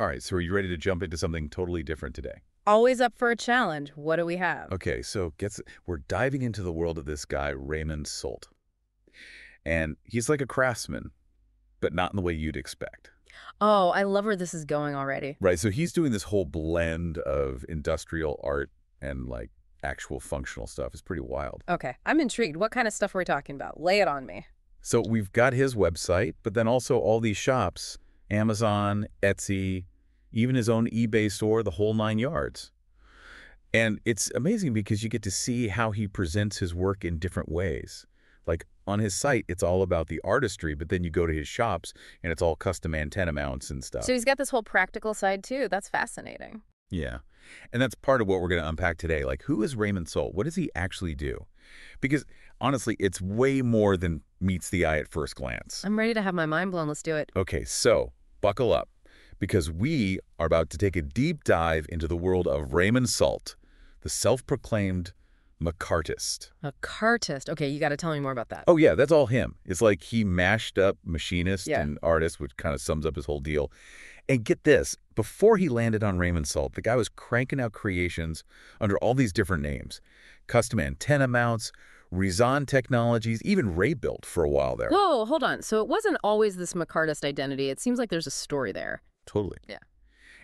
All right, so are you ready to jump into something totally different today? Always up for a challenge. What do we have? Okay, so we're diving into the world of this guy, Raymond Sult. And he's like a craftsman, but not in the way you'd expect. Oh, I love where this is going already. Right, so he's doing this whole blend of industrial art and like actual functional stuff. It's pretty wild. Okay, I'm intrigued. What kind of stuff are we talking about? Lay it on me. So we've got his website, but then also all these shops, Amazon, Etsy, even his own eBay store, the whole 9 yards. And it's amazing because you get to see how he presents his work in different ways. Like on his site, it's all about the artistry, but then you go to his shops and it's all custom antenna mounts and stuff. So he's got this whole practical side too. That's fascinating. Yeah. And that's part of what we're going to unpack today. Like, who is Raymond Sult? What does he actually do? Because honestly, it's way more than meets the eye at first glance. I'm ready to have my mind blown. Let's do it. Okay, so buckle up because we are about to take a deep dive into the world of Raymond Sult, the self-proclaimed Machartist. Machartist. Okay, you got to tell me more about that. Oh, yeah, that's all him. It's like he mashed up machinist Yeah. and artist, which kind of sums up his whole deal. And get this, before he landed on Raymond Sult, the guy was cranking out creations under all these different names. Custom antenna mounts, Rizan Technologies, even Ray built for a while there. Whoa, hold on. So it wasn't always this Machartist identity. It seems like there's a story there. Totally. Yeah.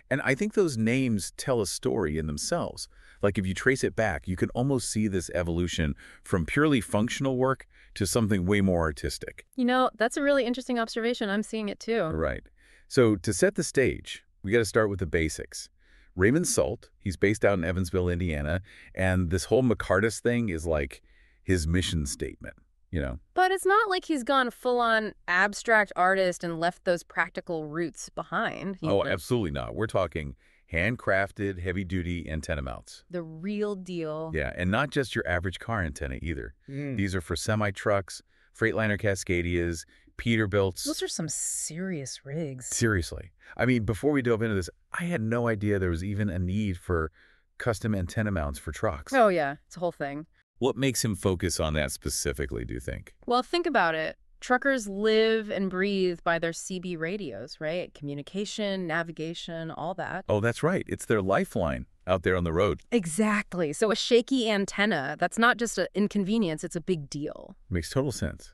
And I think those names tell a story in themselves. Like if you trace it back, you can almost see this evolution from purely functional work to something way more artistic. You know, that's a really interesting observation. I'm seeing it too. Right. So to set the stage, we got to start with the basics. Raymond Sult, he's based out in Evansville, Indiana, and this whole Machartist thing is like his mission statement, you know? But it's not like he's gone full-on abstract artist and left those practical roots behind. Oh, absolutely not. We're talking handcrafted, heavy-duty antenna mounts. The real deal. Yeah, and not just your average car antenna either. These are for semi-trucks, Freightliner Cascadias, Peterbilts. Those are some serious rigs. Seriously. I mean, before we dove into this, I had no idea there was even a need for custom antenna mounts for trucks. Oh, yeah. It's a whole thing. What makes him focus on that specifically, do you think? Well, think about it. Truckers live and breathe by their CB radios, right? Communication, navigation, all that. Oh, that's right. It's their lifeline out there on the road. Exactly. So a shaky antenna, that's not just an inconvenience, it's a big deal. Makes total sense.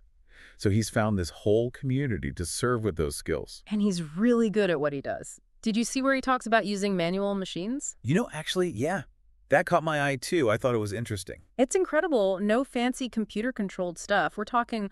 So he's found this whole community to serve with those skills. And he's really good at what he does. Did you see where he talks about using manual machines? You know, actually, yeah. That caught my eye, too. I thought it was interesting. It's incredible. No fancy computer-controlled stuff. We're talking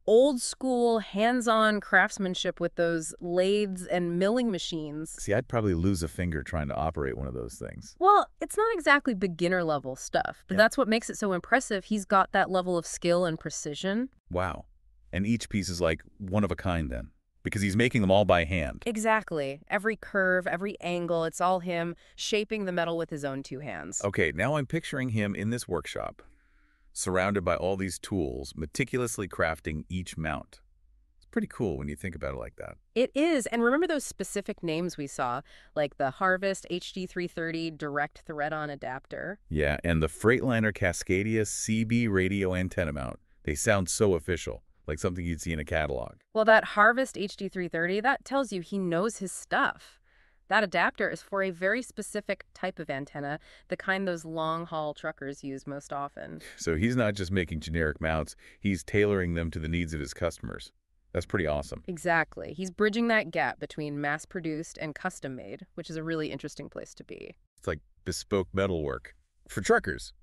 old-school, hands-on craftsmanship with those lathes and milling machines. See, I'd probably lose a finger trying to operate one of those things. Well, it's not exactly beginner-level stuff, but that's what makes it so impressive. He's got that level of skill and precision. Wow. And each piece is like one of a kind then, because he's making them all by hand. Exactly. Every curve, every angle, it's all him shaping the metal with his own two hands. Okay, now I'm picturing him in this workshop, surrounded by all these tools, meticulously crafting each mount. It's pretty cool when you think about it like that. It is. And remember those specific names we saw, like the Harvest HD330 direct thread-on adapter? Yeah, and the Freightliner Cascadia CB radio antenna mount. They sound so official, like something you'd see in a catalog. Well, that Harvest HD330, that tells you he knows his stuff. That adapter is for a very specific type of antenna, the kind those long-haul truckers use most often. So he's not just making generic mounts, he's tailoring them to the needs of his customers. That's pretty awesome. Exactly. He's bridging that gap between mass-produced and custom-made, which is a really interesting place to be. It's like bespoke metalwork for truckers.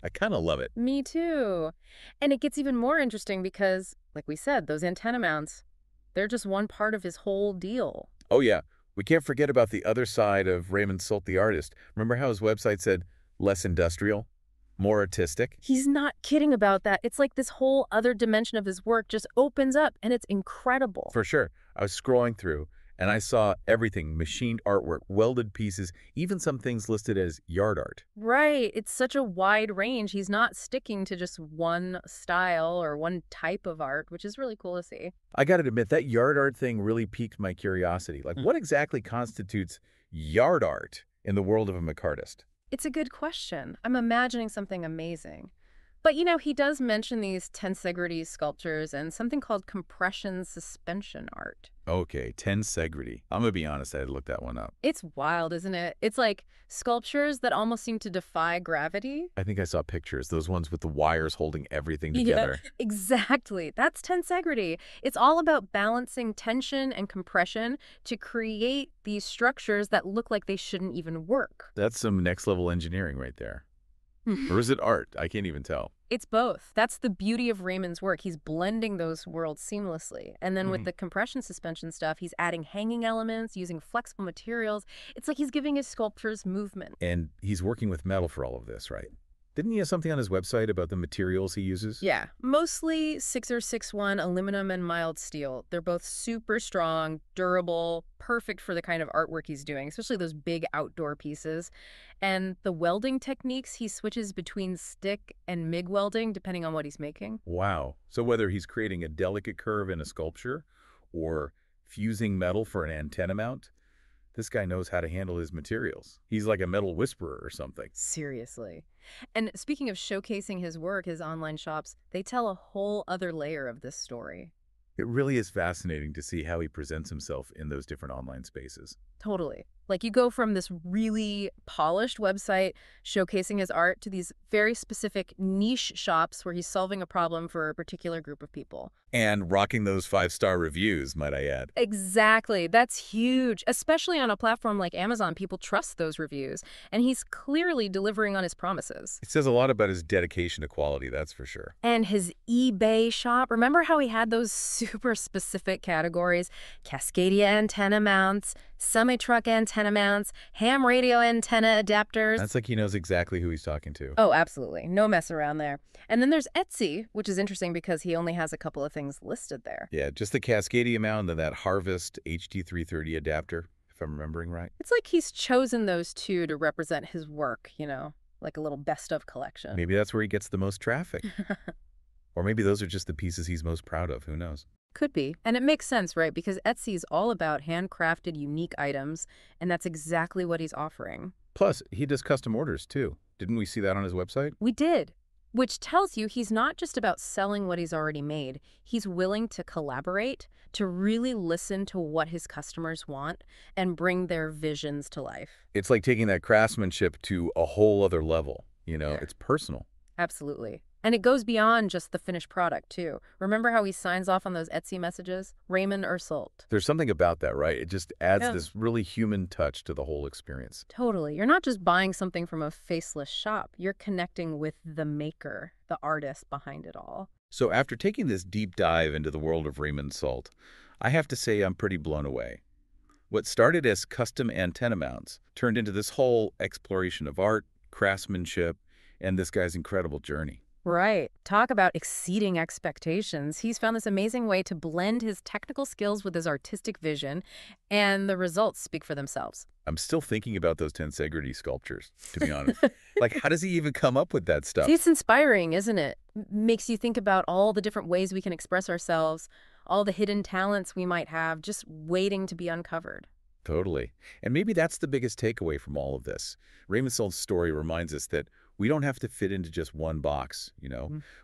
I kind of love it. Me too. And it gets even more interesting because, like we said, those antenna mounts, they're just one part of his whole deal. Oh, yeah. We can't forget about the other side of Raymond Sult, the artist. Remember how his website said less industrial, more artistic? He's not kidding about that. It's like this whole other dimension of his work just opens up, and it's incredible. For sure. I was scrolling through, and I saw everything, machined artwork, welded pieces, even some things listed as yard art. Right. It's such a wide range. He's not sticking to just one style or one type of art, which is really cool to see. I got to admit, that yard art thing really piqued my curiosity. Like, what exactly constitutes yard art in the world of a Machartist? It's a good question. I'm imagining something amazing. But, you know, he does mention these tensegrity sculptures and something called compression suspension art. Okay, tensegrity. I'm gonna be honest, I had to look that one up. It's wild, isn't it? It's like sculptures that almost seem to defy gravity. I think I saw pictures, those ones with the wires holding everything Yeah, together. exactly. That's tensegrity. It's all about balancing tension and compression to create these structures that look like they shouldn't even work. That's some next-level engineering right there. Or is it art? I can't even tell. It's both. That's the beauty of Raymond's work. He's blending those worlds seamlessly. And then with Mhm. the compression suspension stuff, he's adding hanging elements, using flexible materials. It's like he's giving his sculptures movement. And he's working with metal for all of this, right? Didn't he have something on his website about the materials he uses? Yeah, mostly 6 or 6-1 aluminum and mild steel. They're both super strong, durable, perfect for the kind of artwork he's doing, especially those big outdoor pieces. And the welding techniques, he switches between stick and MIG welding depending on what he's making. Wow. So whether he's creating a delicate curve in a sculpture or fusing metal for an antenna mount, this guy knows how to handle his materials. He's like a metal whisperer or something. Seriously. And speaking of showcasing his work, his online shops, they tell a whole other layer of this story. It really is fascinating to see how he presents himself in those different online spaces. Totally. Like you go from this really polished website showcasing his art to these very specific niche shops where he's solving a problem for a particular group of people. And rocking those 5-star reviews, might I add. Exactly. That's huge. Especially on a platform like Amazon, people trust those reviews. And he's clearly delivering on his promises. It says a lot about his dedication to quality, that's for sure. And his eBay shop, remember how he had those super specific categories? Cascadia antenna mounts, semi-truck antenna mounts, ham radio antenna adapters. That's like he knows exactly who he's talking to. Oh, absolutely. No mess around there. And then there's Etsy, which is interesting because he only has a couple of things listed there. Yeah, just the Cascadia mount and then that Harvest HD330 adapter, if I'm remembering right. It's like he's chosen those two to represent his work, like a little best of collection. Maybe that's where he gets the most traffic. Or maybe those are just the pieces he's most proud of, who knows? Could be. And it makes sense, right? Because Etsy is all about handcrafted, unique items, and that's exactly what he's offering. Plus, he does custom orders too. Didn't we see that on his website? We did. Which tells you he's not just about selling what he's already made. He's willing to collaborate, to really listen to what his customers want and bring their visions to life. It's like taking that craftsmanship to a whole other level. Yeah. It's personal. Absolutely. And it goes beyond just the finished product, too. Remember how he signs off on those Etsy messages? Raymond Sult. There's something about that, right? It just adds Yeah. this really human touch to the whole experience. Totally. You're not just buying something from a faceless shop. You're connecting with the maker, the artist behind it all. So after taking this deep dive into the world of Raymond Sult, I have to say I'm pretty blown away. What started as custom antenna mounts turned into this whole exploration of art, craftsmanship, and this guy's incredible journey. Right. Talk about exceeding expectations. He's found this amazing way to blend his technical skills with his artistic vision, and the results speak for themselves. I'm still thinking about those tensegrity sculptures, to be honest. Like, how does he even come up with that stuff? See, it's inspiring, isn't it? Makes you think about all the different ways we can express ourselves, all the hidden talents we might have just waiting to be uncovered. Totally. And maybe that's the biggest takeaway from all of this. Raymond Sult's story reminds us that we don't have to fit into just one box.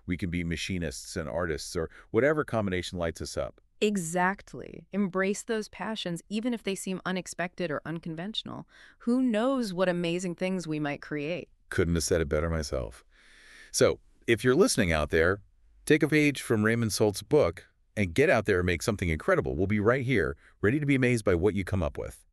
We can be machinists and artists or whatever combination lights us up. Exactly. Embrace those passions, even if they seem unexpected or unconventional. Who knows what amazing things we might create? Couldn't have said it better myself. So, if you're listening out there, take a page from Raymond Sult's book and get out there and make something incredible. We'll be right here, ready to be amazed by what you come up with.